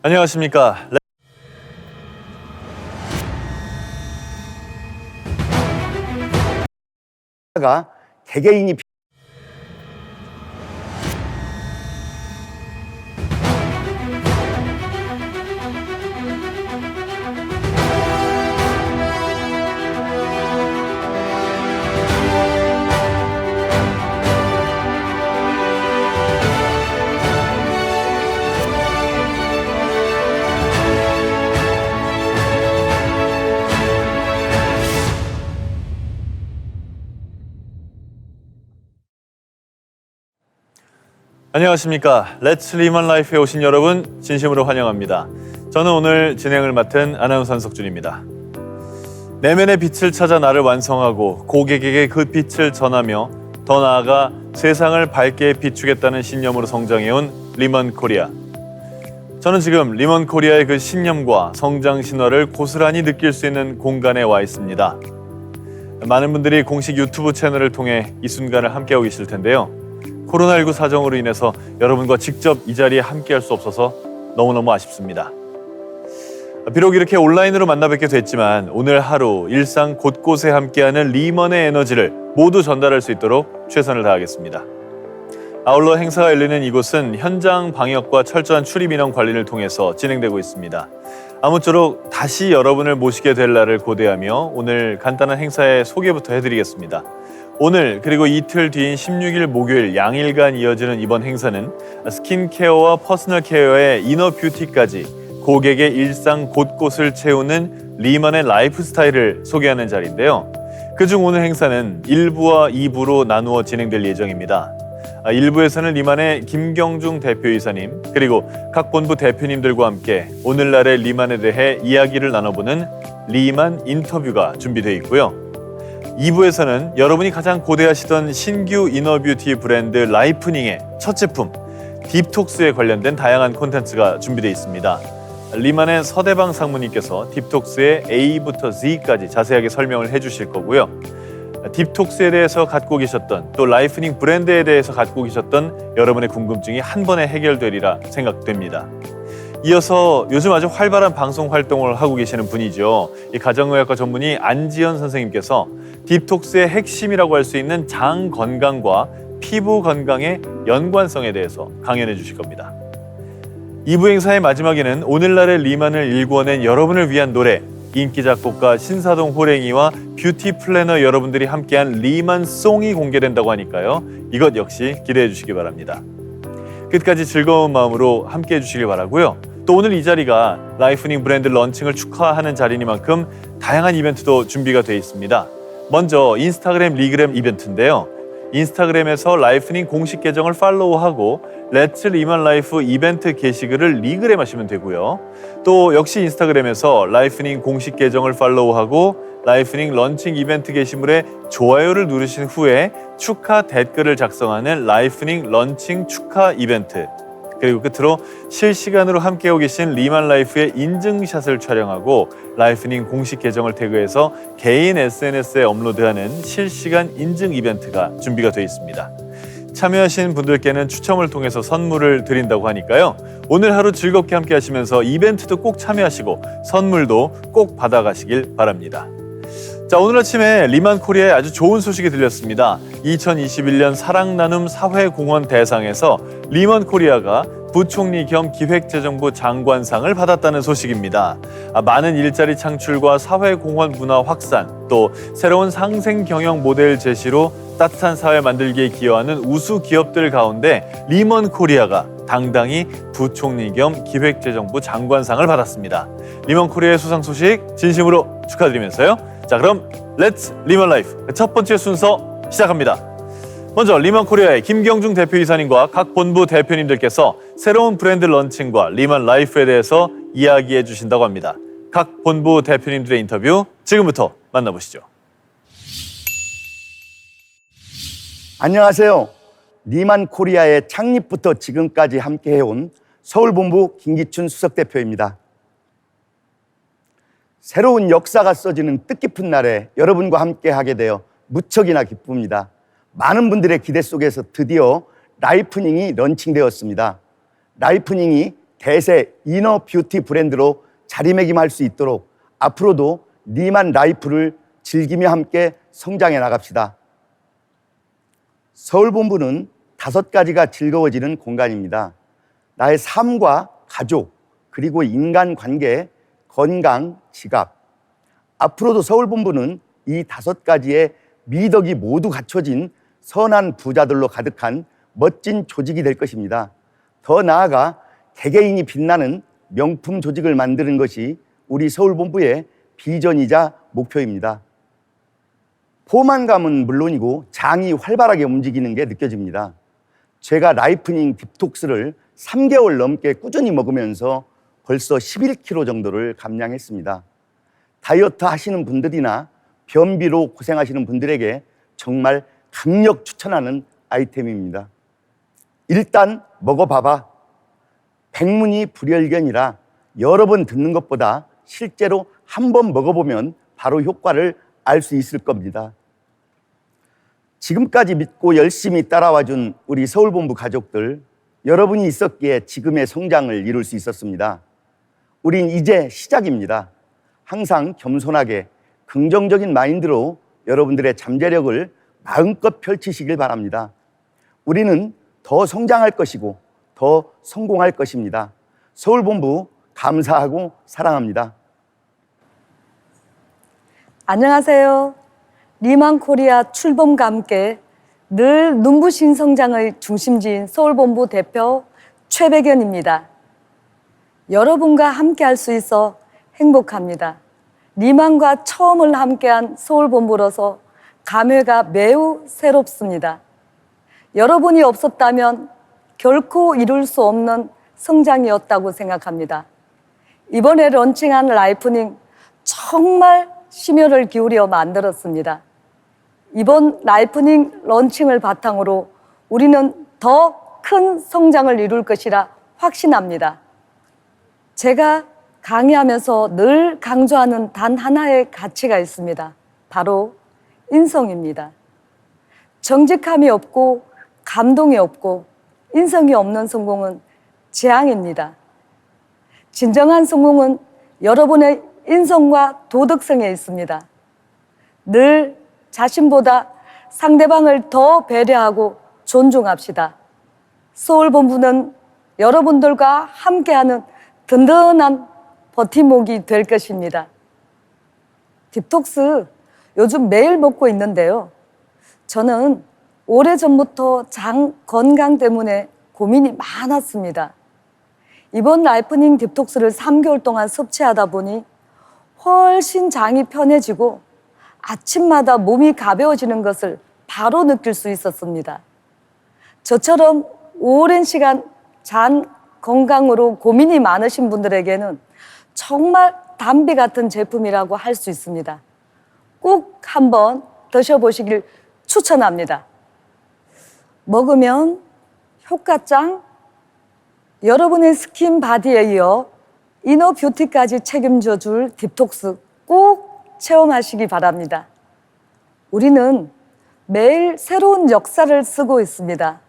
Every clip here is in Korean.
안녕하십니까. 가 개개인이 안녕하십니까. 렛츠 리먼 라이프에 오신 여러분 진심으로 환영합니다. 저는 오늘 진행을 맡은 아나운서 한석준입니다. 내면의 빛을 찾아 나를 완성하고 고객에게 그 빛을 전하며 더 나아가 세상을 밝게 비추겠다는 신념으로 성장해온 리먼 코리아. 저는 지금 리먼 코리아의 그 신념과 성장 신화를 고스란히 느낄 수 있는 공간에 와 있습니다. 많은 분들이 공식 유튜브 채널을 통해 이 순간을 함께하고 계실 텐데요. 코로나19 사정으로 인해서 여러분과 직접 이 자리에 함께할 수 없어서 너무너무 아쉽습니다. 비록 이렇게 온라인으로 만나 뵙게 됐지만 오늘 하루 일상 곳곳에 함께하는 리먼의 에너지를 모두 전달할 수 있도록 최선을 다하겠습니다. 아울러 행사가 열리는 이곳은 현장 방역과 철저한 출입 인원 관리를 통해서 진행되고 있습니다. 아무쪼록 다시 여러분을 모시게 될 날을 고대하며 오늘 간단한 행사의 소개부터 해드리겠습니다. 오늘 그리고 이틀 뒤인 16일 목요일 양일간 이어지는 이번 행사는 스킨케어와 퍼스널 케어의 이너 뷰티까지 고객의 일상 곳곳을 채우는 리먼의 라이프 스타일을 소개하는 자리인데요. 그중 오늘 행사는 1부와 2부로 나누어 진행될 예정입니다. 1부에서는 리만의 김경중 대표이사님 그리고 각 본부 대표님들과 함께 오늘날의 리만에 대해 이야기를 나눠보는 리만 인터뷰가 준비되어 있고요. 2부에서는 여러분이 가장 고대하시던 신규 이너뷰티 브랜드 라이프닝의 첫 제품 딥톡스에 관련된 다양한 콘텐츠가 준비되어 있습니다. 리만의 서대방 상무님께서 딥톡스의 A부터 Z까지 자세하게 설명을 해주실 거고요. 딥톡스에 대해서 갖고 계셨던 또 라이프닝 브랜드에 대해서 갖고 계셨던 여러분의 궁금증이 한 번에 해결되리라 생각됩니다. 이어서 요즘 아주 활발한 방송 활동을 하고 계시는 분이죠. 이 가정의학과 전문의 안지연 선생님께서 딥톡스의 핵심이라고 할 수 있는 장 건강과 피부 건강의 연관성에 대해서 강연해 주실 겁니다. 2부 행사의 마지막에는 오늘날의 리만을 일구어낸 여러분을 위한 노래, 인기 작곡가 신사동 호랭이와 뷰티 플래너 여러분들이 함께한 리만송이 공개된다고 하니까요. 이것 역시 기대해 주시기 바랍니다. 끝까지 즐거운 마음으로 함께해 주시길 바라고요. 또 오늘 이 자리가 라이프닝 브랜드 런칭을 축하하는 자리니만큼 다양한 이벤트도 준비가 되어 있습니다. 먼저 인스타그램 리그램 이벤트인데요. 인스타그램에서 라이프닝 공식 계정을 팔로우하고 렛츠 리먼 라이프 이벤트 게시글을 리그램 하시면 되고요. 또 역시 인스타그램에서 라이프닝 공식 계정을 팔로우하고 라이프닝 런칭 이벤트 게시물에 좋아요를 누르신 후에 축하 댓글을 작성하는 라이프닝 런칭 축하 이벤트, 그리고 끝으로 실시간으로 함께하고 계신 리만 라이프의 인증샷을 촬영하고 라이프닝 공식 계정을 태그해서 개인 SNS에 업로드하는 실시간 인증 이벤트가 준비가 되어 있습니다. 참여하신 분들께는 추첨을 통해서 선물을 드린다고 하니까요. 오늘 하루 즐겁게 함께 하시면서 이벤트도 꼭 참여하시고 선물도 꼭 받아가시길 바랍니다. 자, 오늘 아침에 리만 코리아에 아주 좋은 소식이 들렸습니다. 2021년 사랑나눔 사회공헌 대상에서 리먼 코리아가 부총리 겸 기획재정부 장관상을 받았다는 소식입니다. 많은 일자리 창출과 사회공헌 문화 확산, 또 새로운 상생 경영 모델 제시로 따뜻한 사회 만들기에 기여하는 우수 기업들 가운데 리먼 코리아가 당당히 부총리 겸 기획재정부 장관상을 받았습니다. 리먼 코리아의 수상 소식 진심으로 축하드리면서요. 자, 그럼 렛츠 리먼 라이프 첫 번째 순서 시작합니다. 먼저 리먼 코리아의 김경중 대표이사님과 각 본부 대표님들께서 새로운 브랜드 런칭과 리먼 라이프에 대해서 이야기해 주신다고 합니다. 각 본부 대표님들의 인터뷰 지금부터 만나보시죠. 안녕하세요. 리만 코리아의 창립부터 지금까지 함께해온 서울본부 김기춘 수석대표입니다. 새로운 역사가 써지는 뜻깊은 날에 여러분과 함께하게 되어 무척이나 기쁩니다. 많은 분들의 기대 속에서 드디어 라이프닝이 런칭되었습니다. 라이프닝이 대세 이너 뷰티 브랜드로 자리매김할 수 있도록 앞으로도 리만 라이프를 즐기며 함께 성장해 나갑시다. 서울본부는 5가지가 즐거워지는 공간입니다. 나의 삶과 가족, 그리고 인간관계, 건강, 지갑. 앞으로도 서울본부는 이 5가지의 미덕이 모두 갖춰진 선한 부자들로 가득한 멋진 조직이 될 것입니다. 더 나아가 개개인이 빛나는 명품 조직을 만드는 것이 우리 서울본부의 비전이자 목표입니다. 포만감은 물론이고 장이 활발하게 움직이는 게 느껴집니다. 제가 라이프닝 딥톡스를 3개월 넘게 꾸준히 먹으면서 벌써 11kg 정도를 감량했습니다. 다이어트 하시는 분들이나 변비로 고생하시는 분들에게 정말 강력 추천하는 아이템입니다. 일단 먹어봐봐. 백문이 불여일견이라 여러 번 듣는 것보다 실제로 한 번 먹어보면 바로 효과를 알 수 있을 겁니다. 지금까지 믿고 열심히 따라와준 우리 서울본부 가족들, 여러분이 있었기에 지금의 성장을 이룰 수 있었습니다. 우린 이제 시작입니다. 항상 겸손하게 긍정적인 마인드로 여러분들의 잠재력을 마음껏 펼치시길 바랍니다. 우리는 더 성장할 것이고 더 성공할 것입니다. 서울본부 감사하고 사랑합니다. 안녕하세요. 리만코리아 출범과 함께 늘 눈부신 성장의 중심지인 서울본부 대표 최백연입니다. 여러분과 함께 할 수 있어 행복합니다. 리만과 처음을 함께한 서울본부로서 감회가 매우 새롭습니다. 여러분이 없었다면 결코 이룰 수 없는 성장이었다고 생각합니다. 이번에 런칭한 라이프닝 정말 심혈을 기울여 만들었습니다. 이번 라이프닝 런칭을 바탕으로 우리는 더 큰 성장을 이룰 것이라 확신합니다. 제가 강의하면서 늘 강조하는 단 하나의 가치가 있습니다. 바로 인성입니다. 정직함이 없고 감동이 없고 인성이 없는 성공은 재앙입니다. 진정한 성공은 여러분의 인성과 도덕성에 있습니다. 늘 자신보다 상대방을 더 배려하고 존중합시다. 서울본부는 여러분들과 함께하는 든든한 버팀목이 될 것입니다. 딥톡스 요즘 매일 먹고 있는데요. 저는 오래전부터 장 건강 때문에 고민이 많았습니다. 이번 라이프닝 딥톡스를 3개월 동안 섭취하다 보니 훨씬 장이 편해지고 아침마다 몸이 가벼워지는 것을 바로 느낄 수 있었습니다. 저처럼 오랜 시간 장 건강으로 고민이 많으신 분들에게는 정말 담비 같은 제품이라고 할 수 있습니다. 꼭 한번 드셔보시길 추천합니다. 먹으면 효과 짱! 여러분의 스킨 바디에 이어 이너 뷰티까지 책임져 줄 딥톡스 꼭 체험하시기 바랍니다. 우리는 매일 새로운 역사를 쓰고 있습니다.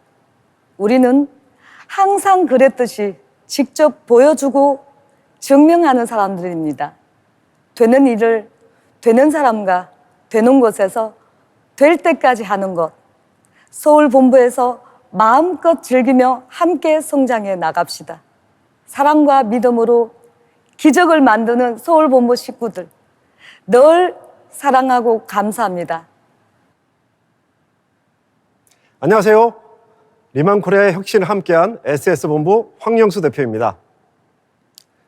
우리는 항상 그랬듯이 직접 보여주고 증명하는 사람들입니다. 되는 일을 되는 사람과 되는 곳에서 될 때까지 하는 것. 서울본부에서 마음껏 즐기며 함께 성장해 나갑시다. 사랑과 믿음으로 기적을 만드는 서울본부 식구들 늘 사랑하고 감사합니다. 안녕하세요. 리만코리아의 혁신을 함께한 SS본부 황영수 대표입니다.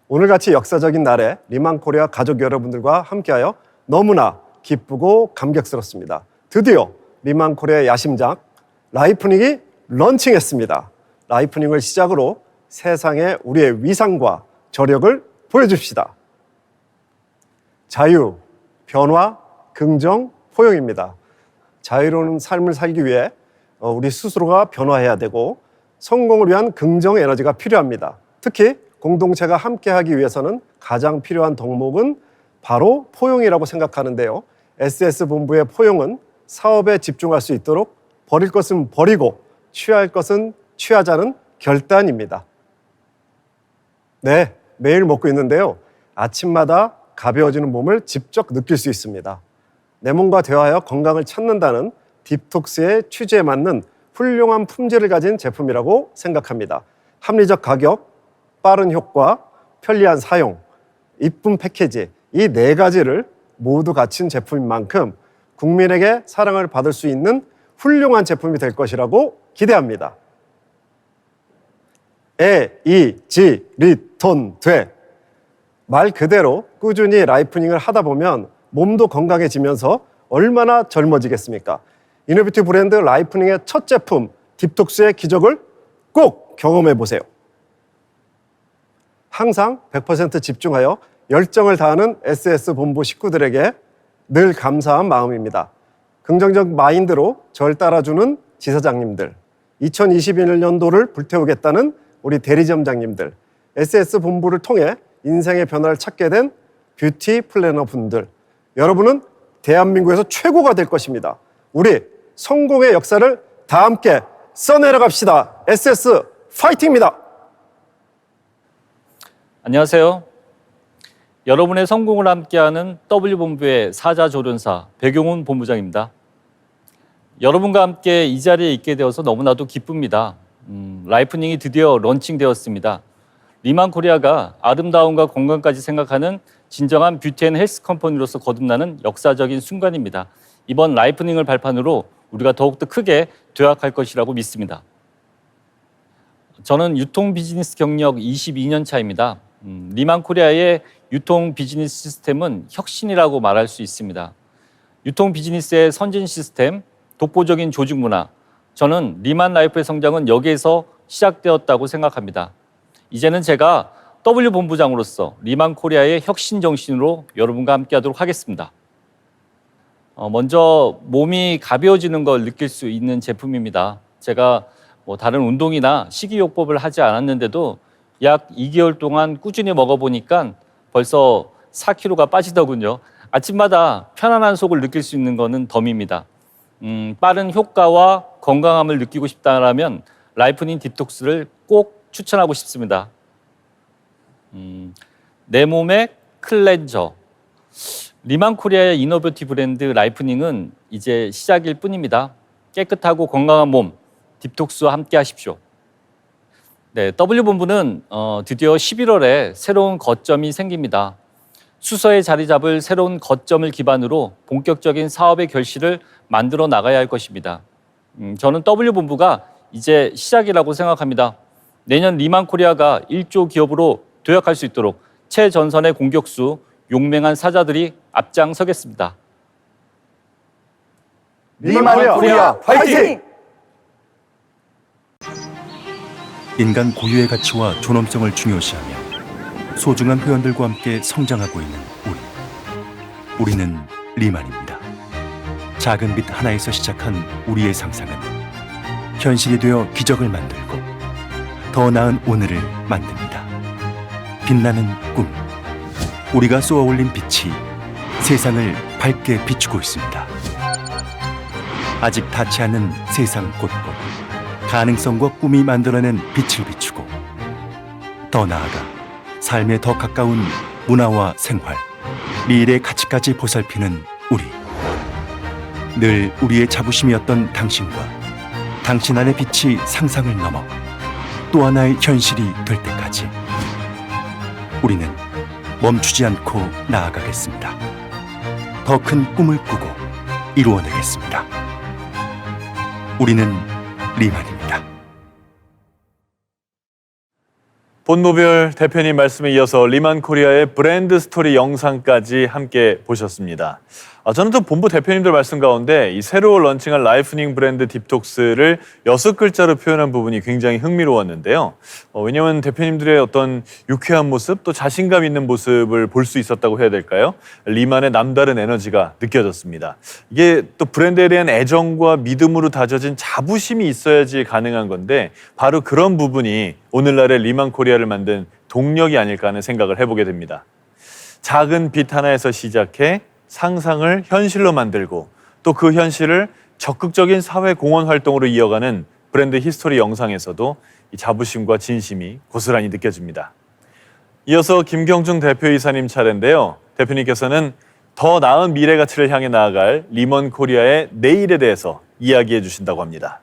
오늘같이 역사적인 날에 리만코리아 가족 여러분들과 함께하여 너무나 기쁘고 감격스럽습니다. 드디어 리만코리아 야심작 라이프닝이 런칭했습니다. 라이프닝을 시작으로 세상에 우리의 위상과 저력을 보여줍시다. 자유, 변화, 긍정, 포용입니다. 자유로운 삶을 살기 위해 우리 스스로가 변화해야 되고 성공을 위한 긍정 에너지가 필요합니다. 특히 공동체가 함께하기 위해서는 가장 필요한 덕목은 바로 포용이라고 생각하는데요. SS본부의 포용은 사업에 집중할 수 있도록 버릴 것은 버리고 취할 것은 취하자는 결단입니다. 네, 매일 먹고 있는데요. 아침마다 가벼워지는 몸을 직접 느낄 수 있습니다. 내 몸과 대화하여 건강을 찾는다는 딥톡스의 취지에 맞는 훌륭한 품질을 가진 제품이라고 생각합니다. 합리적 가격, 빠른 효과, 편리한 사용, 이쁜 패키지, 이 네 가지를 모두 갖춘 제품인 만큼 국민에게 사랑을 받을 수 있는 훌륭한 제품이 될 것이라고 기대합니다. 리톤 돼. 말 그대로 꾸준히 라이프닝을 하다 보면 몸도 건강해지면서 얼마나 젊어지겠습니까? 이노베이티브 브랜드 라이프닝의 첫 제품 딥톡스의 기적을 꼭 경험해 보세요. 항상 100% 집중하여 열정을 다하는 SS 본부 식구들에게 늘 감사한 마음입니다. 긍정적 마인드로 절 따라주는 지사장님들, 2021년도를 불태우겠다는 우리 대리점장님들, SS 본부를 통해 인생의 변화를 찾게 된 뷰티 플래너 분들, 여러분은 대한민국에서 최고가 될 것입니다. 우리 성공의 역사를 다 함께 써내려 갑시다. SS 파이팅입니다. 안녕하세요. 여러분의 성공을 함께하는 W본부의 사자조련사 백용훈 본부장입니다. 여러분과 함께 이 자리에 있게 되어서 너무나도 기쁩니다. 라이프닝이 드디어 런칭되었습니다. 리만 코리아가 아름다움과 건강까지 생각하는 진정한 뷰티 앤 헬스 컴퍼니로서 거듭나는 역사적인 순간입니다. 이번 라이프닝을 발판으로 우리가 더욱더 크게 도약할 것이라고 믿습니다. 저는 유통 비즈니스 경력 22년 차입니다. 리만 코리아의 유통 비즈니스 시스템은 혁신이라고 말할 수 있습니다. 유통 비즈니스의 선진 시스템, 독보적인 조직 문화, 저는 리만 라이프의 성장은 여기에서 시작되었다고 생각합니다. 이제는 제가 W 본부장으로서 리만 코리아의 혁신 정신으로 여러분과 함께하도록 하겠습니다. 먼저 몸이 가벼워지는 걸 느낄 수 있는 제품입니다. 제가 다른 운동이나 식이요법을 하지 않았는데도 약 2개월 동안 꾸준히 먹어보니까 벌써 4kg가 빠지더군요. 아침마다 편안한 속을 느낄 수 있는 것은 덤입니다. 빠른 효과와 건강함을 느끼고 싶다면 라이프닝 딥톡스를 꼭 추천하고 싶습니다. 내 몸의 클렌저. 리만 코리아의 이노베이티브 브랜드 라이프닝은 이제 시작일 뿐입니다. 깨끗하고 건강한 몸, 딥톡스와 함께 하십시오. 네, W본부는 드디어 11월에 새로운 거점이 생깁니다. 수서에 자리 잡을 새로운 거점을 기반으로 본격적인 사업의 결실을 만들어 나가야 할 것입니다. 저는 W본부가 이제 시작이라고 생각합니다. 내년 리만 코리아가 1조 기업으로 도약할 수 있도록 최전선의 공격수, 용맹한 사자들이 앞장서겠습니다. 리만 코리아 파이팅! 인간 고유의 가치와 존엄성을 중요시하며 소중한 회원들과 함께 성장하고 있는 우리는 리만입니다. 작은 빛 하나에서 시작한 우리의 상상은 현실이 되어 기적을 만들고 더 나은 오늘을 만듭니다. 빛나는 꿈, 우리가 쏘아 올린 빛이 세상을 밝게 비추고 있습니다. 아직 닿지 않는 세상 곳곳 가능성과 꿈이 만들어낸 빛을 비추고 더 나아가 삶에 더 가까운 문화와 생활, 미래의 가치까지 보살피는 우리. 늘 우리의 자부심이었던 당신과 당신 안의 빛이 상상을 넘어 또 하나의 현실이 될 때까지 우리는 멈추지 않고 나아가겠습니다. 더 큰 꿈을 꾸고 이루어내겠습니다. 우리는 리만입니다. 본노별 대표님 말씀에 이어서 리만 코리아의 브랜드 스토리 영상까지 함께 보셨습니다. 저는 또 본부 대표님들 말씀 가운데 이 새로 런칭한 라이프닝 브랜드 딥톡스를 6글자로 표현한 부분이 굉장히 흥미로웠는데요. 왜냐하면 대표님들의 어떤 유쾌한 모습 또 자신감 있는 모습을 볼 수 있었다고 해야 될까요? 리만의 남다른 에너지가 느껴졌습니다. 이게 또 브랜드에 대한 애정과 믿음으로 다져진 자부심이 있어야지 가능한 건데 바로 그런 부분이 오늘날의 리만 코리아를 만든 동력이 아닐까 하는 생각을 해보게 됩니다. 작은 빛 하나에서 시작해 상상을 현실로 만들고 또 그 현실을 적극적인 사회 공헌 활동으로 이어가는 브랜드 히스토리 영상에서도 이 자부심과 진심이 고스란히 느껴집니다. 이어서 김경중 대표이사님 차례인데요. 대표님께서는 더 나은 미래 가치를 향해 나아갈 리먼 코리아의 내일에 대해서 이야기해 주신다고 합니다.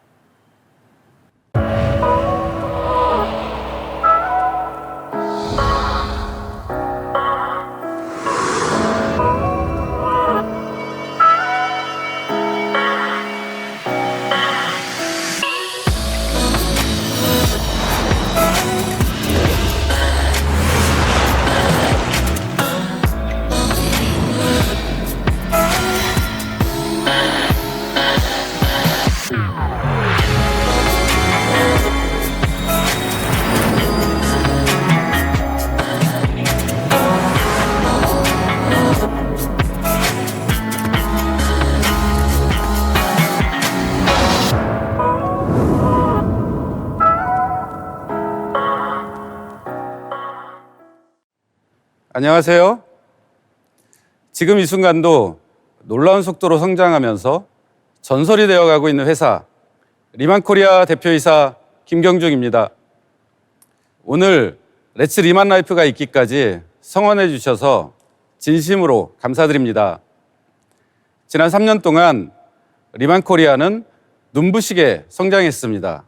안녕하세요. 지금 이 순간도 놀라운 속도로 성장하면서 전설이 되어가고 있는 회사 리만코리아 대표이사 김경중입니다. 오늘 렛츠 리만 라이프가 있기까지 성원해 주셔서 진심으로 감사드립니다. 지난 3년 동안 리만코리아는 눈부시게 성장했습니다.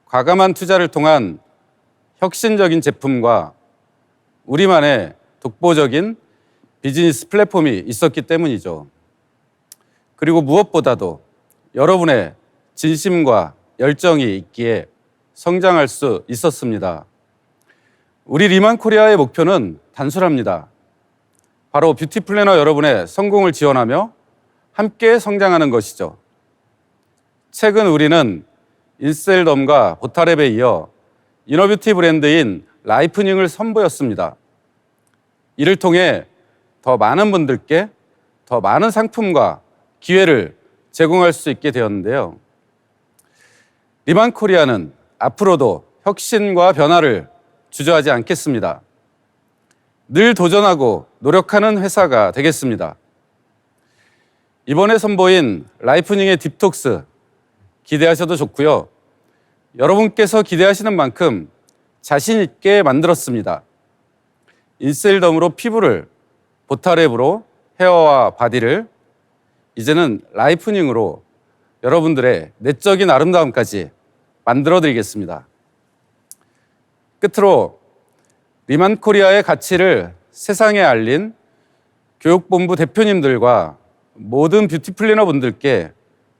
과감한 투자를 통한 혁신적인 제품과 우리만의 독보적인 비즈니스 플랫폼이 있었기 때문이죠. 그리고 무엇보다도 여러분의 진심과 열정이 있기에 성장할 수 있었습니다. 우리 리만코리아의 목표는 단순합니다. 바로 뷰티 플래너 여러분의 성공을 지원하며 함께 성장하는 것이죠. 최근 우리는 인셀덤과 보타랩에 이어 이너뷰티 브랜드인 라이프닝을 선보였습니다. 이를 통해 더 많은 분들께 더 많은 상품과 기회를 제공할 수 있게 되었는데요. 리만코리아는 앞으로도 혁신과 변화를 주저하지 않겠습니다. 늘 도전하고 노력하는 회사가 되겠습니다. 이번에 선보인 라이프닝의 딥톡스 기대하셔도 좋고요. 여러분께서 기대하시는 만큼 자신 있게 만들었습니다. 인셀덤으로 피부를, 보타랩으로 헤어와 바디를, 이제는 라이프닝으로 여러분들의 내적인 아름다움까지 만들어 드리겠습니다. 끝으로 리만코리아의 가치를 세상에 알린 교육본부 대표님들과 모든 뷰티 플래너 분들께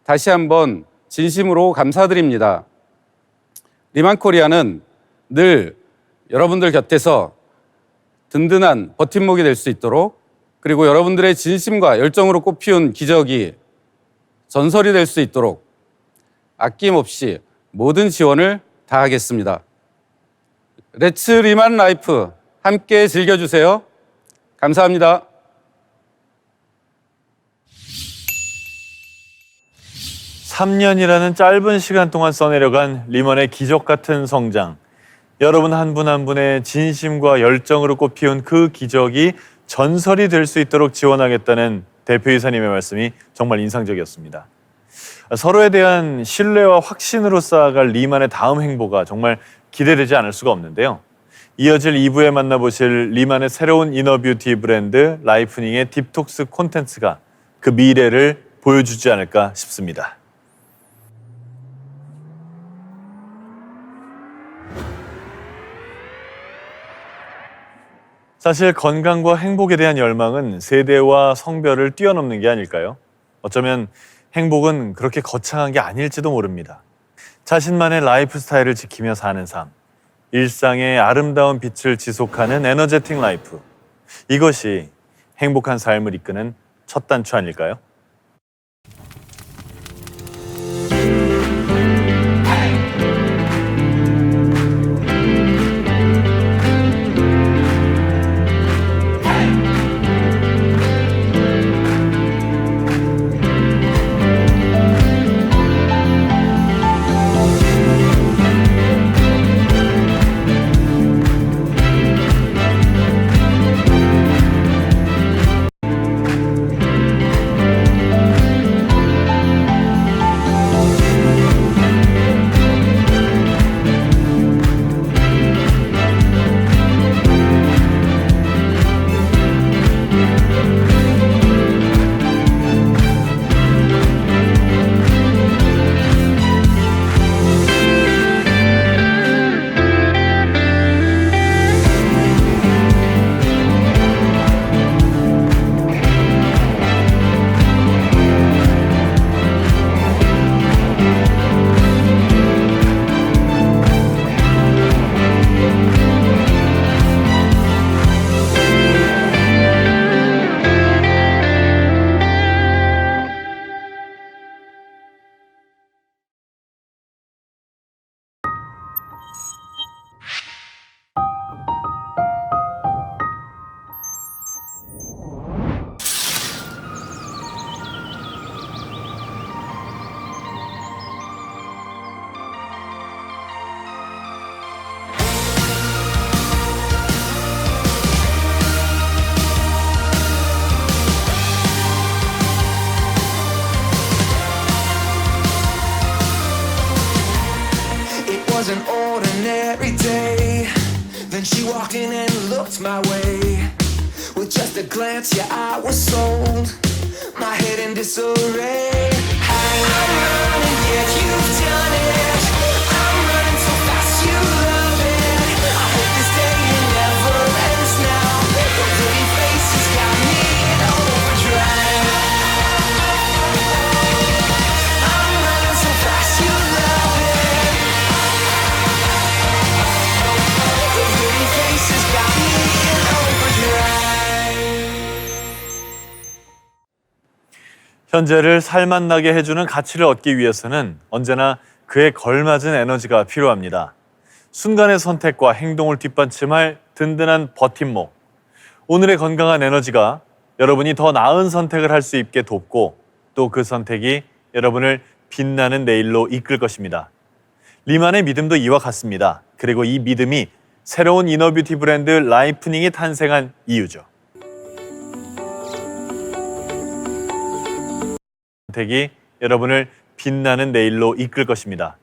다시 한번 진심으로 감사드립니다. 리만코리아는 늘 여러분들 곁에서 든든한 버팀목이 될 수 있도록, 그리고 여러분들의 진심과 열정으로 꽃피운 기적이 전설이 될 수 있도록 아낌없이 모든 지원을 다하겠습니다. 렛츠 리만 라이프 함께 즐겨주세요. 감사합니다. (3년이라는) 짧은 시간 동안 써내려간 리먼의 기적 같은 성장. 여러분 한 분 한 분의 진심과 열정으로 꽃피운 그 기적이 전설이 될 수 있도록 지원하겠다는 대표이사님의 말씀이 정말 인상적이었습니다. 서로에 대한 신뢰와 확신으로 쌓아갈 리만의 다음 행보가 정말 기대되지 않을 수가 없는데요. 이어질 2부에 만나보실 리만의 새로운 이너뷰티 브랜드 라이프닝의 딥톡스 콘텐츠가 그 미래를 보여주지 않을까 싶습니다. 사실 건강과 행복에 대한 열망은 세대와 성별을 뛰어넘는 게 아닐까요? 어쩌면 행복은 그렇게 거창한 게 아닐지도 모릅니다. 자신만의 라이프 스타일을 지키며 사는 삶, 일상의 아름다운 빛을 지속하는 에너제틱 라이프, 이것이 행복한 삶을 이끄는 첫 단추 아닐까요? was an ordinary day. Then she walked in and looked my way. With just a glance, yeah, I was sold. My head in disarray. I'm running, yeah, you've done it. I'm running so fast, you love it. I hope this day it never ends now. Your pretty face has got me in overdrive. I'm running so fast, you love it. Your pretty face has got me in overdrive. 현재를 살맛나게 해주는 가치를 얻기 위해서는 언제나 그에 걸맞은 에너지가 필요합니다. 순간의 선택과 행동을 뒷받침할 든든한 버팀목. 오늘의 건강한 에너지가 여러분이 더 나은 선택을 할 수 있게 돕고 또 그 선택이 여러분을 빛나는 내일로 이끌 것입니다. 리만의 믿음도 이와 같습니다. 그리고 이 믿음이 새로운 이너뷰티 브랜드 라이프닝이 탄생한 이유죠. 선택이 여러분을 빛나는 내일로 이끌 것입니다.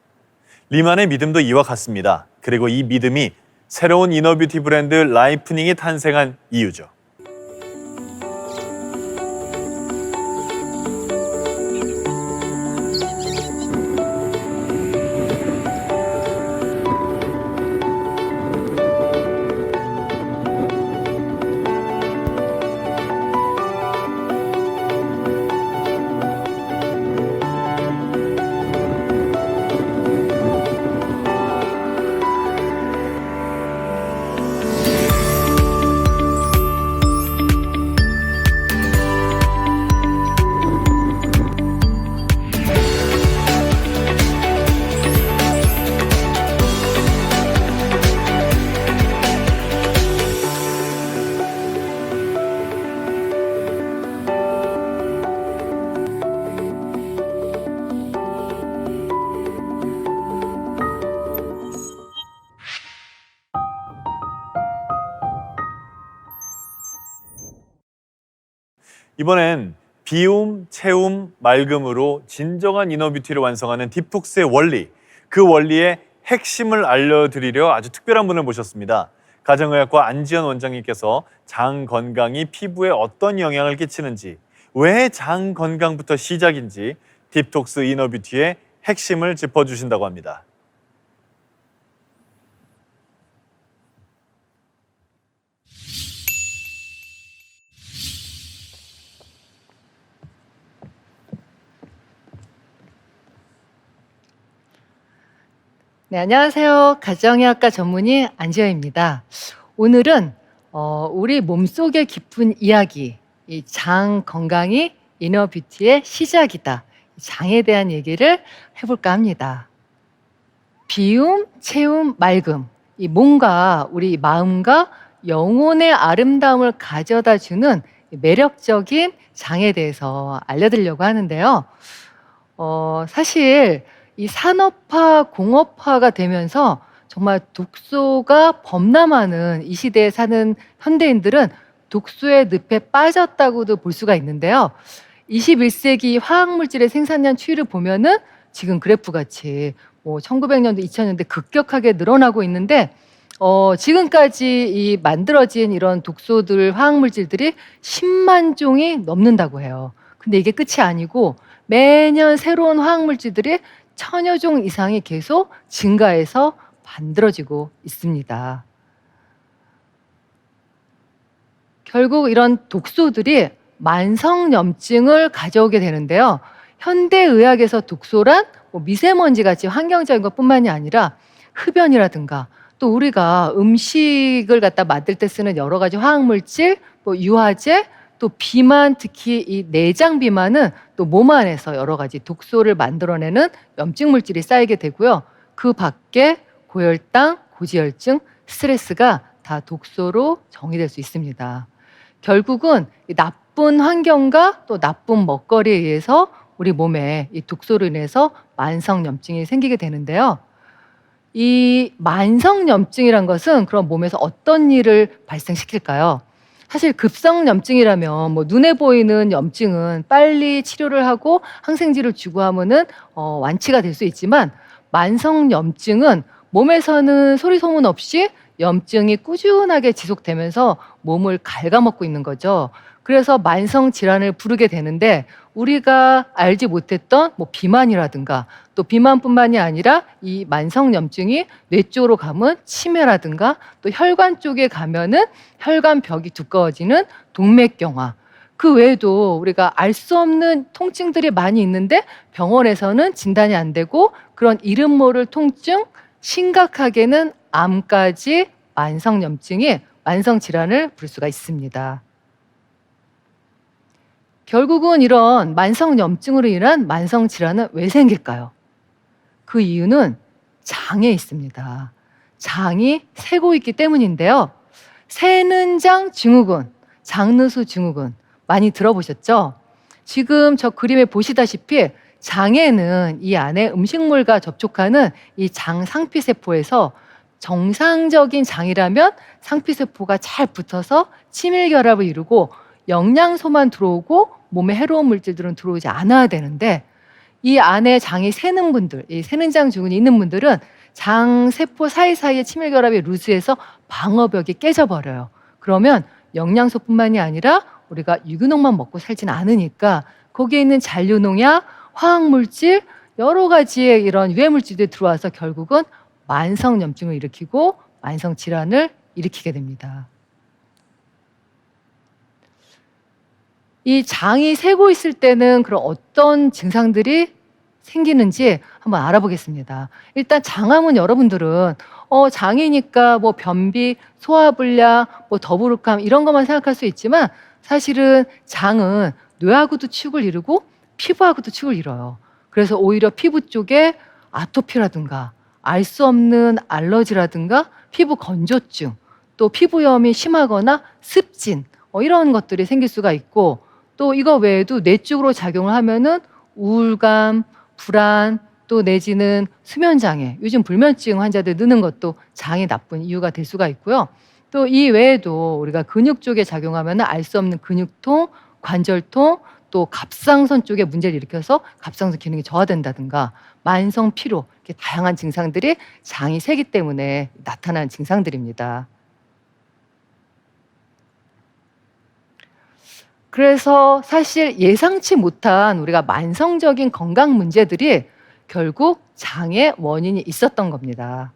리만의 믿음도 이와 같습니다. 그리고 이 믿음이 새로운 이너뷰티 브랜드 라이프닝이 탄생한 이유죠. 이번엔 비움, 채움, 맑음으로 진정한 이너뷰티를 완성하는 딥톡스의 원리, 그 원리의 핵심을 알려드리려 아주 특별한 분을 모셨습니다. 가정의학과 안지연 원장님께서 장 건강이 피부에 어떤 영향을 끼치는지, 왜 장 건강부터 시작인지 딥톡스 이너뷰티의 핵심을 짚어주신다고 합니다. 네, 안녕하세요. 가정의학과 전문의 안지연입니다. 오늘은 우리 몸속에 깊은 이야기, 이 장 건강이 이너뷰티의 시작이다. 장에 대한 얘기를 해볼까 합니다. 비움, 채움, 맑음. 이 몸과 우리 마음과 영혼의 아름다움을 가져다 주는 매력적인 장에 대해서 알려드리려고 하는데요. 사실 이 산업화, 공업화가 되면서 정말 독소가 범람하는 이 시대에 사는 현대인들은 독소의 늪에 빠졌다고도 볼 수가 있는데요. 21세기 화학물질의 생산량 추이를 보면은 지금 그래프 같이 1900년도, 2000년대 급격하게 늘어나고 있는데 지금까지 이 만들어진 이런 독소들, 화학물질들이 10만 종이 넘는다고 해요. 근데 이게 끝이 아니고 매년 새로운 화학물질들이 1000여 종 이상이 계속 증가해서 만들어지고 있습니다. 결국 이런 독소들이 만성염증을 가져오게 되는데요. 현대의학에서 독소란 미세먼지 같이 환경적인 것뿐만이 아니라 흡연이라든가 또 우리가 음식을 갖다 만들 때 쓰는 여러 가지 화학물질, 유화제, 또 비만, 특히 이 내장 비만은 또 몸 안에서 여러 가지 독소를 만들어내는 염증 물질이 쌓이게 되고요. 그 밖에 고혈당, 고지혈증, 스트레스가 다 독소로 정의될 수 있습니다. 결국은 이 나쁜 환경과 또 나쁜 먹거리에 의해서 우리 몸에 이 독소로 인해서 만성염증이 생기게 되는데요. 이 만성염증이란 것은 그럼 몸에서 어떤 일을 발생시킬까요? 사실 급성염증이라면 눈에 보이는 염증은 빨리 치료를 하고 항생제를 주고 하면은 완치가 될 수 있지만 만성염증은 몸에서는 소리 소문 없이 염증이 꾸준하게 지속되면서 몸을 갉아먹고 있는 거죠. 그래서 만성 질환을 부르게 되는데 우리가 알지 못했던 뭐 비만이라든가 또 비만뿐만이 아니라 이 만성 염증이 뇌 쪽으로 가면 치매라든가 또 혈관 쪽에 가면은 혈관 벽이 두꺼워지는 동맥경화. 그 외에도 우리가 알 수 없는 통증들이 많이 있는데 병원에서는 진단이 안 되고 그런 이름 모를 통증, 심각하게는 암까지 만성 염증이 만성 질환을 부를 수가 있습니다. 결국은 이런 만성 염증으로 인한 만성 질환은 왜 생길까요? 그 이유는 장에 있습니다. 장이 새고 있기 때문인데요. 새는 장 증후군, 장누수 증후군 많이 들어보셨죠? 지금 저 그림에 보시다시피 장에는 이 안에 음식물과 접촉하는 이 장 상피세포에서 정상적인 장이라면 상피세포가 잘 붙어서 친밀결합을 이루고 영양소만 들어오고 몸에 해로운 물질들은 들어오지 않아야 되는데 이 안에 장이 새는 분들, 이 새는 장 증후군이 있는 분들은 장 세포 사이사이의 친밀결합이 루즈해서 방어벽이 깨져버려요. 그러면 영양소뿐만이 아니라 우리가 유기농만 먹고 살지는 않으니까 거기에 있는 잔류농약, 화학물질, 여러 가지의 이런 유해물질들이 들어와서 결국은 만성염증을 일으키고 만성질환을 일으키게 됩니다. 이 장이 새고 있을 때는 그런 어떤 증상들이 생기는지 한번 알아보겠습니다. 일단 장암은 여러분들은 장이니까 뭐 변비, 소화불량, 뭐 더부룩함 이런 것만 생각할 수 있지만 사실은 장은 뇌하고도 축을 이루고 피부하고도 축을 이뤄요. 그래서 오히려 피부 쪽에 아토피라든가 알 수 없는 알러지라든가 피부 건조증, 또 피부염이 심하거나 습진 이런 것들이 생길 수가 있고 또 이거 외에도 뇌 쪽으로 작용을 하면은 우울감, 불안, 또 내지는 수면장애, 요즘 불면증 환자들 느는 것도 장이 나쁜 이유가 될 수가 있고요. 또 이 외에도 우리가 근육 쪽에 작용하면 알 수 없는 근육통, 관절통, 또 갑상선 쪽에 문제를 일으켜서 갑상선 기능이 저하된다든가 만성 피로, 이렇게 다양한 증상들이 장이 새기 때문에 나타나는 증상들입니다. 그래서 사실 예상치 못한 우리가 만성적인 건강 문제들이 결국 장의 원인이 있었던 겁니다.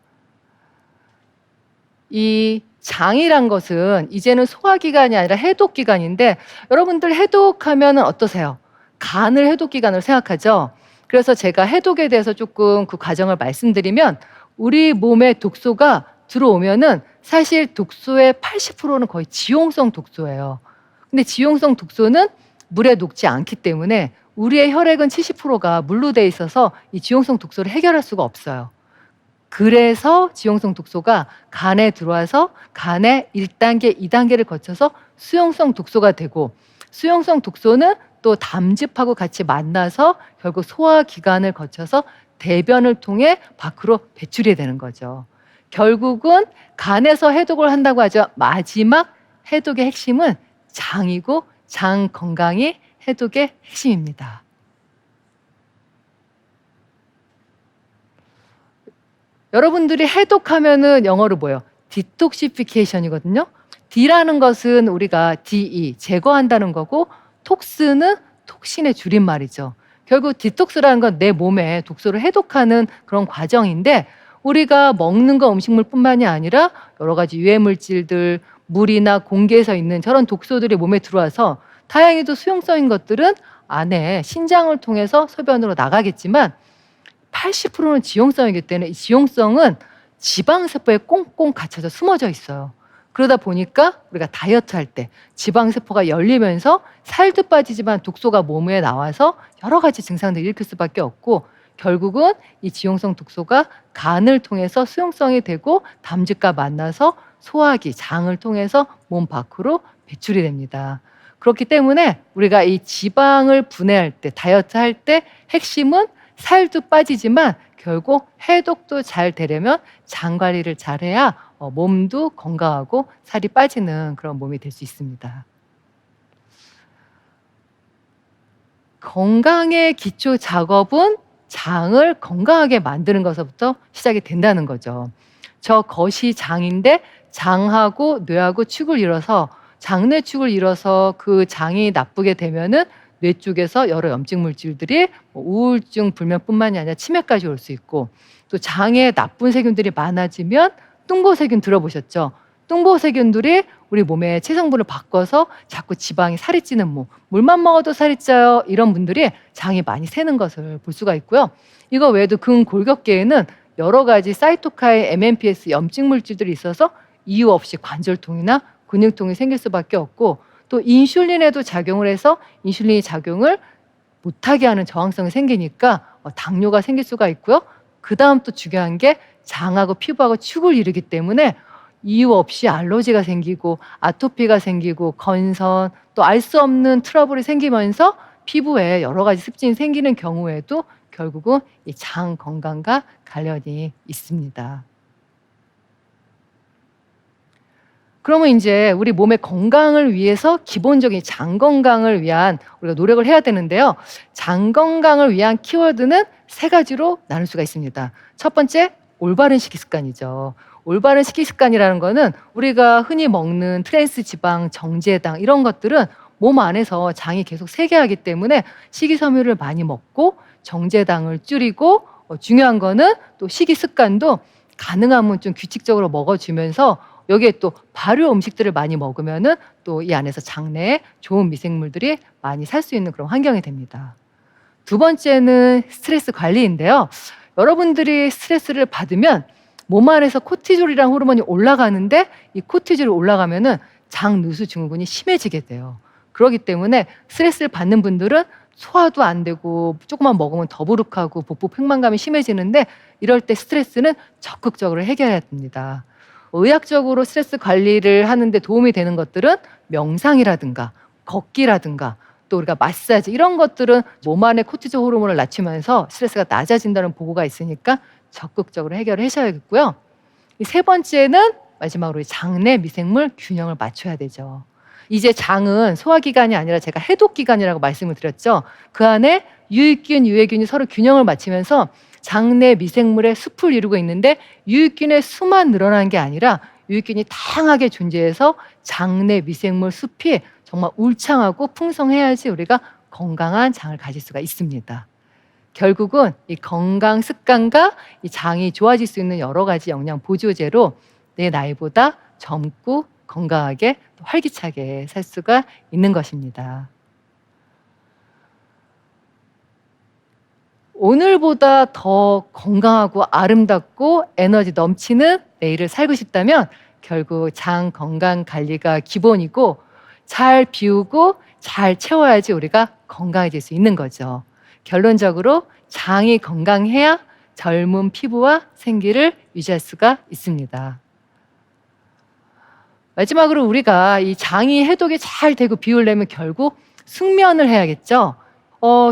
이 장이란 것은 이제는 소화기관이 아니라 해독기관인데 여러분들 해독하면 어떠세요? 간을 해독기관으로 생각하죠? 그래서 제가 해독에 대해서 조금 그 과정을 말씀드리면 우리 몸에 독소가 들어오면은 사실 독소의 80%는 거의 지용성 독소예요. 근데 지용성 독소는 물에 녹지 않기 때문에 우리의 혈액은 70%가 물로 돼 있어서 이 지용성 독소를 해결할 수가 없어요. 그래서 지용성 독소가 간에 들어와서 간의 1단계, 2단계를 거쳐서 수용성 독소가 되고 수용성 독소는 또 담즙하고 같이 만나서 결국 소화기관을 거쳐서 대변을 통해 밖으로 배출이 되는 거죠. 결국은 간에서 해독을 한다고 하죠. 마지막 해독의 핵심은 장이고 장 건강이 해독의 핵심입니다. 여러분들이 해독하면은 영어로 뭐예요? 디톡시피케이션이거든요. D라는 것은 우리가 DE, 제거한다는 거고 톡스는 톡신의 줄임말이죠. 결국 디톡스라는 건 내 몸에 독소를 해독하는 그런 과정인데 우리가 먹는 거 음식물뿐만이 아니라 여러 가지 유해물질들, 물이나 공기에서 있는 저런 독소들이 몸에 들어와서 다행히도 수용성인 것들은 안에 신장을 통해서 소변으로 나가겠지만 80%는 지용성이기 때문에 이 지용성은 지방세포에 꽁꽁 갇혀서 숨어져 있어요. 그러다 보니까 우리가 다이어트 할 때 지방세포가 열리면서 살도 빠지지만 독소가 몸에 나와서 여러 가지 증상들을 일으킬 수밖에 없고 결국은 이 지용성 독소가 간을 통해서 수용성이 되고 담즙과 만나서 소화기, 장을 통해서 몸 밖으로 배출이 됩니다. 그렇기 때문에 우리가 이 지방을 분해할 때, 다이어트 할 때 핵심은 살도 빠지지만 결국 해독도 잘 되려면 장 관리를 잘해야 몸도 건강하고 살이 빠지는 그런 몸이 될 수 있습니다. 건강의 기초 작업은 장을 건강하게 만드는 것부터 시작이 된다는 거죠. 저 것이 장인데 장하고 뇌하고 축을 이뤄서 장뇌축을 이뤄서 그 장이 나쁘게 되면은 뇌 쪽에서 여러 염증 물질들이 우울증, 불면뿐만이 아니라 치매까지 올 수 있고, 또 장에 나쁜 세균들이 많아지면 뚱보세균 들어보셨죠? 뚱보세균들이 우리 몸의 체성분을 바꿔서 자꾸 지방이 살이 찌는 몸, 물만 먹어도 살이 쪄요. 이런 분들이 장이 많이 새는 것을 볼 수가 있고요. 이거 외에도 근골격계에는 여러 가지 사이토카인, MMPs 염증 물질들이 있어서 이유 없이 관절통이나 근육통이 생길 수밖에 없고, 또 인슐린에도 작용을 해서 인슐린이 작용을 못하게 하는 저항성이 생기니까 당뇨가 생길 수가 있고요. 그 다음 또 중요한 게 장하고 피부하고 축을 이루기 때문에 이유 없이 알러지가 생기고 아토피가 생기고 건선, 또 알 수 없는 트러블이 생기면서 피부에 여러 가지 습진이 생기는 경우에도 결국은 이 장 건강과 관련이 있습니다. 그러면 이제 우리 몸의 건강을 위해서 기본적인 장 건강을 위한 우리가 노력을 해야 되는데요. 장 건강을 위한 키워드는 세 가지로 나눌 수가 있습니다. 첫 번째, 올바른 식이 습관이죠. 올바른 식이 습관이라는 거는 우리가 흔히 먹는 트랜스 지방, 정제당 이런 것들은 몸 안에서 장이 계속 세개하기 때문에 식이섬유를 많이 먹고 정제당을 줄이고, 중요한 거는 또 식이 습관도 가능하면 좀 규칙적으로 먹어주면서 여기에 또 발효 음식들을 많이 먹으면은 또 이 안에서 장내에 좋은 미생물들이 많이 살 수 있는 그런 환경이 됩니다. 두 번째는 스트레스 관리인데요. 여러분들이 스트레스를 받으면 몸 안에서 코티졸이라는 호르몬이 올라가는데, 이 코티졸이 올라가면은 장누수 증후군이 심해지게 돼요. 그렇기 때문에 스트레스를 받는 분들은 소화도 안 되고 조금만 먹으면 더부룩하고 복부 팽만감이 심해지는데, 이럴 때 스트레스는 적극적으로 해결해야 됩니다. 의학적으로 스트레스 관리를 하는데 도움이 되는 것들은 명상이라든가 걷기라든가 또 우리가 마사지, 이런 것들은 몸 안의 코티졸 호르몬을 낮추면서 스트레스가 낮아진다는 보고가 있으니까 적극적으로 해결을 하셔야겠고요. 이 세 번째는 마지막으로 장내 미생물 균형을 맞춰야 되죠. 이제 장은 소화기관이 아니라 제가 해독기관이라고 말씀을 드렸죠. 그 안에 유익균, 유해균이 서로 균형을 맞추면서 장내 미생물의 숲을 이루고 있는데, 유익균의 수만 늘어나는 게 아니라 유익균이 다양하게 존재해서 장내 미생물 숲이 정말 울창하고 풍성해야지 우리가 건강한 장을 가질 수가 있습니다. 결국은 이 건강 습관과 이 장이 좋아질 수 있는 여러 가지 영양 보조제로 내 나이보다 젊고 건강하게 활기차게 살 수가 있는 것입니다. 오늘보다 더 건강하고 아름답고 에너지 넘치는 내일을 살고 싶다면 결국 장 건강 관리가 기본이고, 잘 비우고 잘 채워야지 우리가 건강해질 수 있는 거죠. 결론적으로 장이 건강해야 젊은 피부와 생기를 유지할 수가 있습니다. 마지막으로 우리가 이 장이 해독이 잘 되고 비우려면 결국 숙면을 해야겠죠.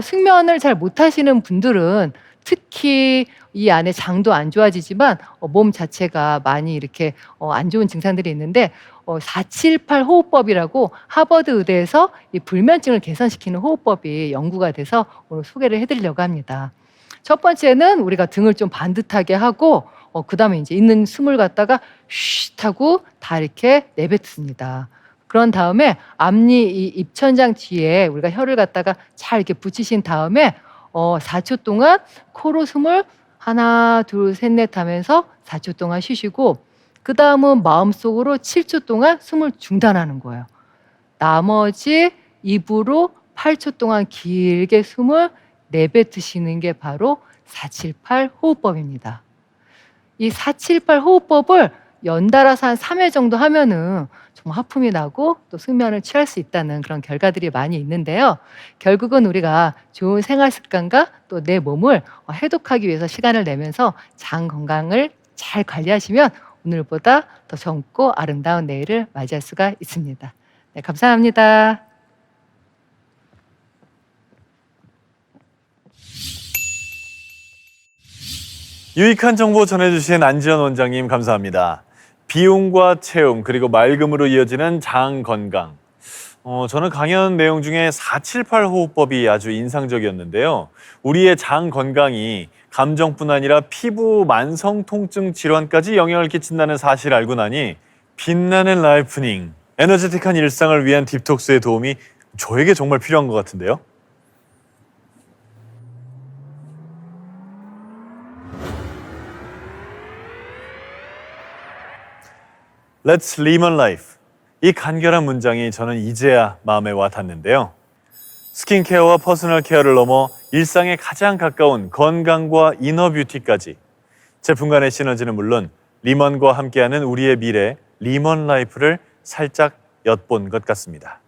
숙면을 잘 못하시는 분들은 특히 이 안에 장도 안 좋아지지만 몸 자체가 많이 이렇게 안 좋은 증상들이 있는데, 478 호흡법이라고 하버드 의대에서 이 불면증을 개선시키는 호흡법이 연구가 돼서 오늘 소개를 해드리려고 합니다. 첫 번째는 우리가 등을 좀 반듯하게 하고, 그 다음에 이제 있는 숨을 갖다가 쉿 하고 다 이렇게 내뱉습니다. 그런 다음에 앞니 이 입천장 뒤에 우리가 혀를 갖다가 잘 이렇게 붙이신 다음에 4초 동안 코로 숨을 하나, 둘, 셋, 넷 하면서 4초 동안 쉬시고, 그 다음은 마음속으로 7초 동안 숨을 중단하는 거예요. 나머지 입으로 8초 동안 길게 숨을 내뱉으시는 게 바로 478 호흡법입니다. 이 478 호흡법을 연달아서 한 3회 정도 하면은 정말 하품이 나고 또 숙면을 취할 수 있다는 그런 결과들이 많이 있는데요. 결국은 우리가 좋은 생활 습관과 또 내 몸을 해독하기 위해서 시간을 내면서 장 건강을 잘 관리하시면 오늘보다 더 젊고 아름다운 내일을 맞이할 수가 있습니다. 네, 감사합니다. 유익한 정보 전해주신 안지연 원장님 감사합니다. 비움과 채움 그리고 맑음으로 이어지는 장 건강. 저는 강연 내용 중에 478 호흡법이 아주 인상적이었는데요. 우리의 장 건강이 감정뿐 아니라 피부, 만성 통증 질환까지 영향을 끼친다는 사실을 알고 나니 빛나는 라이프닝, 에너제틱한 일상을 위한 딥톡스의 도움이 저에게 정말 필요한 것 같은데요. Let's Live Life. 이 간결한 문장이 저는 이제야 마음에 와 닿는데요. 스킨케어와 퍼스널 케어를 넘어 일상에 가장 가까운 건강과 이너 뷰티까지 제품 간의 시너지는 물론 리먼과 함께하는 우리의 미래 리먼 라이프를 살짝 엿본 것 같습니다.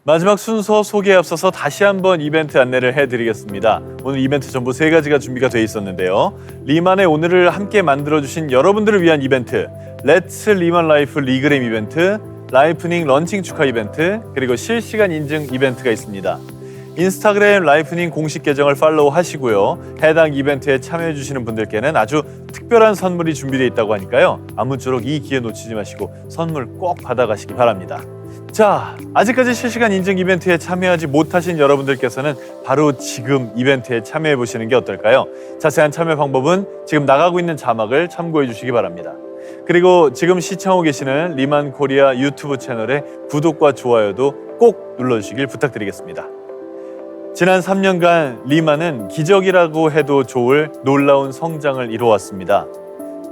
마지막 순서 소개에 앞서서 다시 한번 이벤트 안내를 해드리겠습니다. 오늘 이벤트 전부 3가지가 준비가 돼 있었는데요. 리만의 오늘을 함께 만들어주신 여러분들을 위한 이벤트, Let's Live Life 리그램 이벤트, 라이프닝 런칭 축하 이벤트, 그리고 실시간 인증 이벤트가 있습니다. 인스타그램 라이프닝 공식 계정을 팔로우 하시고요. 해당 이벤트에 참여해 주시는 분들께는 아주 특별한 선물이 준비되어 있다고 하니까요. 아무쪼록 이 기회 놓치지 마시고 선물 꼭 받아가시기 바랍니다. 자, 아직까지 실시간 인증 이벤트에 참여하지 못하신 여러분들께서는 바로 지금 이벤트에 참여해 보시는 게 어떨까요? 자세한 참여 방법은 지금 나가고 있는 자막을 참고해 주시기 바랍니다. 그리고 지금 시청하고 계시는 리만 코리아 유튜브 채널의 구독과 좋아요도 꼭 눌러주시길 부탁드리겠습니다. 지난 3년간 리만은 기적이라고 해도 좋을 놀라운 성장을 이루어왔습니다.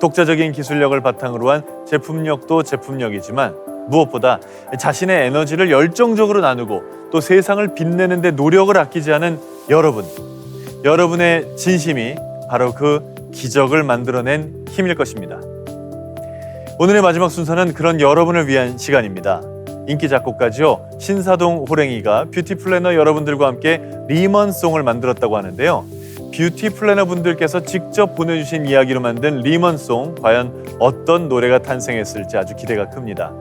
독자적인 기술력을 바탕으로 한 제품력도 제품력이지만 무엇보다 자신의 에너지를 열정적으로 나누고 또 세상을 빛내는 데 노력을 아끼지 않은 여러분의 진심이 바로 그 기적을 만들어낸 힘일 것입니다. 오늘의 마지막 순서는 그런 여러분을 위한 시간입니다. 인기 작곡가죠. 신사동 호랭이가 뷰티 플래너 여러분들과 함께 리먼송을 만들었다고 하는데요. 뷰티 플래너 분들께서 직접 보내주신 이야기로 만든 리먼송, 과연 어떤 노래가 탄생했을지 아주 기대가 큽니다.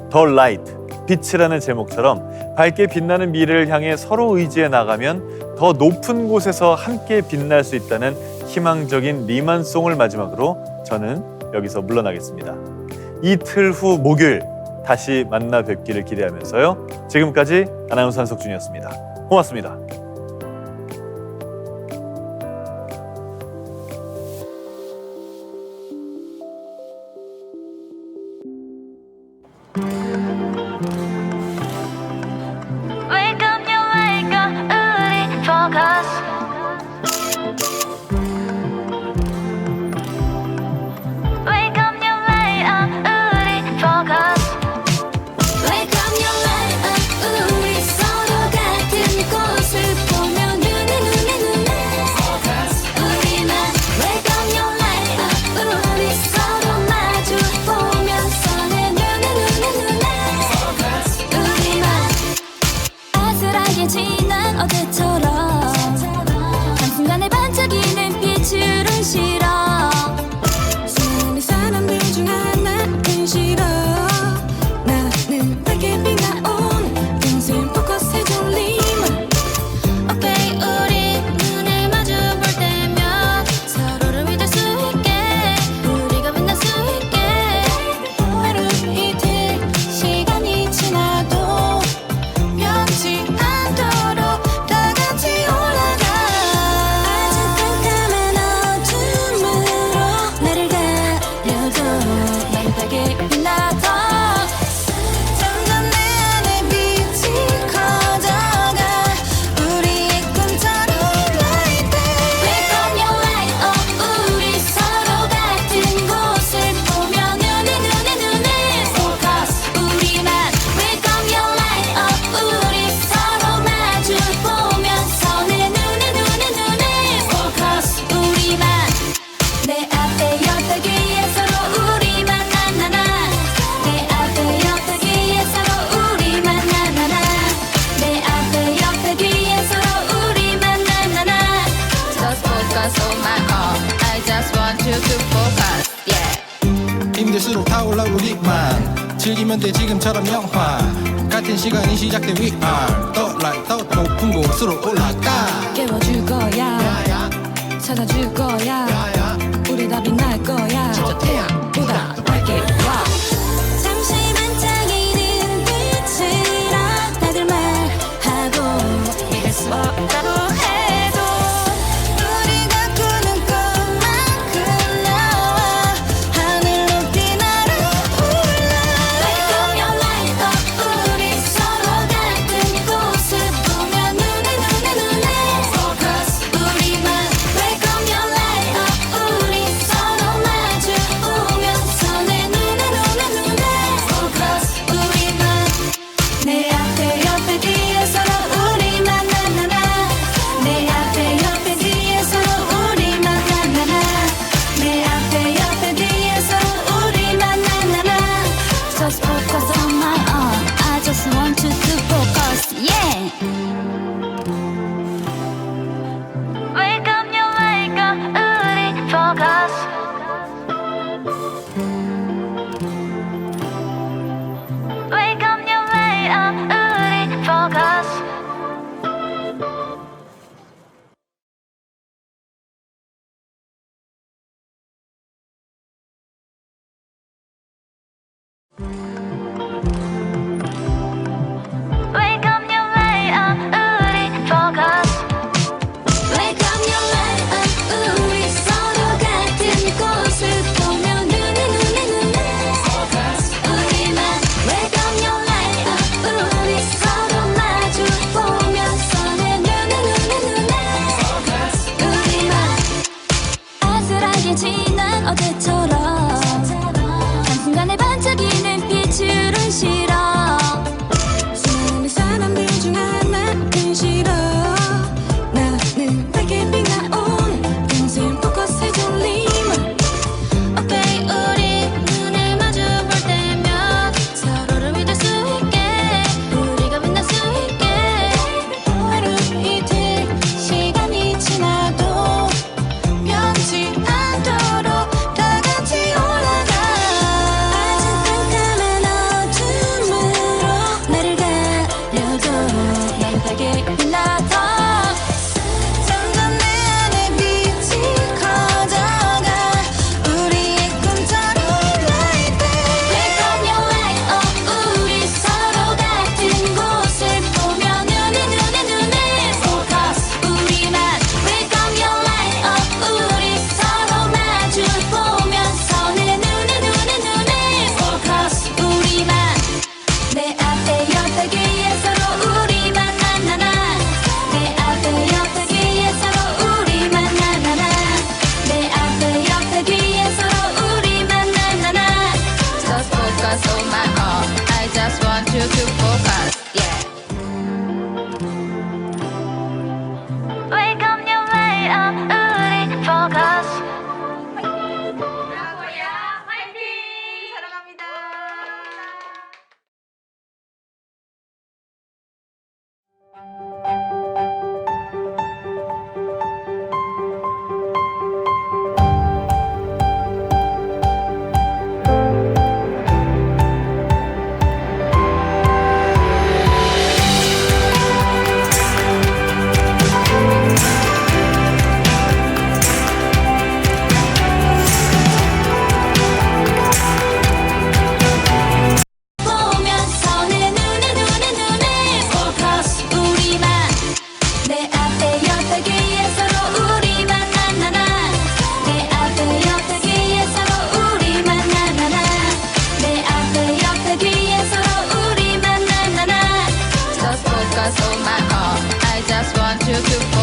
더 라이트, 빛이라는 제목처럼 밝게 빛나는 미래를 향해 서로 의지해 나가면 더 높은 곳에서 함께 빛날 수 있다는 희망적인 리먼송을 마지막으로 저는 여기서 물러나겠습니다. 이틀 후 목요일 다시 만나 뵙기를 기대하면서요. 지금까지 아나운서 한석준이었습니다. 고맙습니다. Wake up, you wake up, 우리 focus. Wake up, you wake up, 우리 focus. Wake up, you wake up, 우리 서로 같은 곳을 보며 눈에 focus. 우리만 Wake up, you wake up, 우리 서로 마주 보면서 내 눈에 focus. 우리만 아슬하게 지난 어제처럼 한순간에 반짝이는 빛을 실어 수많은 사람들 중 하나는 싫어 나는 밝게 빛나온 평생 포커스해준 리먼 오케이 우리 눈을 마주 볼 때면 서로를 믿을 수 있게 우리가 빛날 수 있게 하루 이틀 시간이 지나도 변치 않도록 다 같이 올라가 아주 깜깜한 어둠으로 나를 가려줘 나를 밝게 빛나서 점점 내 안에 빛이 커져가 우리의 꿈처럼 light it Wake up your light up 우리 서로 같은 곳을 보며 눈에 focus 우리만 Wake up your light up 우리 서로 마주 보면서 내 눈에 focus 우리만 내 앞에 엿대기에 서로 우리만 나나나 내 앞에 엿대기에 서로 우리만 나나나 내 앞에 엿대기에 서로 우리만 나나나 Just focus on my arm I just want you to focus yeah 힘들수록 타올라 우리만 즐기면 돼 지금처럼 영화 같은 시간이 시작돼 We are 더 높은 곳으로 올라가 깨워주고 찾아줄 거야 우리 답이 날 거야 진짜 태양보다 밝게 잠시 반짝이는 빛이라 다들 말하고 이길 수 없다고 해도 우리가 꾸는 꿈만큼 나와 하늘 높이 날아올라 Wake up your light up 우리 서로 같은 곳을 보면 눈에 Focus 우리만 Wake up your light up 우리 서로 마주 보면서 내 눈에 Focus 우리만 내 앞에 옆에 뒤에 서로 우리만 나나나 내 앞에 옆에 뒤에 서로 우리만 나나나 내 앞에 옆에 뒤에 서로 우리만 나나나 Just focus on my own I just want you to focus yeah Wake up your wake up 우리 focus Wake up your wake up 우리 focus Wake up your light up 우리 focus Wake up your light up 우리 서로 같은 곳을 보며 눈에 Focus 우리만 Wake up your light up 우리 서로 마주 보면서 내 눈에 Focus 우리만 아슬하게 지난 어제처럼 한순간에 반짝이는 빛으론 싫어 수많은 사람들 중 하나는 싫어 나는 밝게 빛나온 인생 포커스의 졸림 Okay 우리 눈을 마주 볼 때면 서로를 믿을 수 있게 우리가 빛날 수 있게 하루 이틀 시간이 지나도 변치 않도록 다 같이 올라가 아직 깜깜한 어둠으로 나를 가려도 난 밝게 빛나도 점점 내 안에 빛이 커져가 우리의 꿈처럼 light it Wake up your light up 우리 서로 같은 곳을 보며 눈에 Focus 우리만 Wake up your light up 우리 서로 마주 보면서 내 눈에 Focus 우리만 내 앞에 옆에 뒤에 서로 우리만 나나나 내 앞에 옆에 뒤에 서로 우리만 나나나 내 앞에 옆에 뒤에 서로 우리만 나나나 Just focus on my own I just want you to focus yeah Wake up your light up 우리 focus 화이팅 사랑합니다 보면서 내 눈에 Focus 우리만 내 앞에 옆에 뒤에 서로 우리만 나나나 내 앞에 옆에 뒤에 서로 우리만 나나나 내 앞에 옆에 뒤에 서로 우리만 나나나 Just focus on my own I just want you to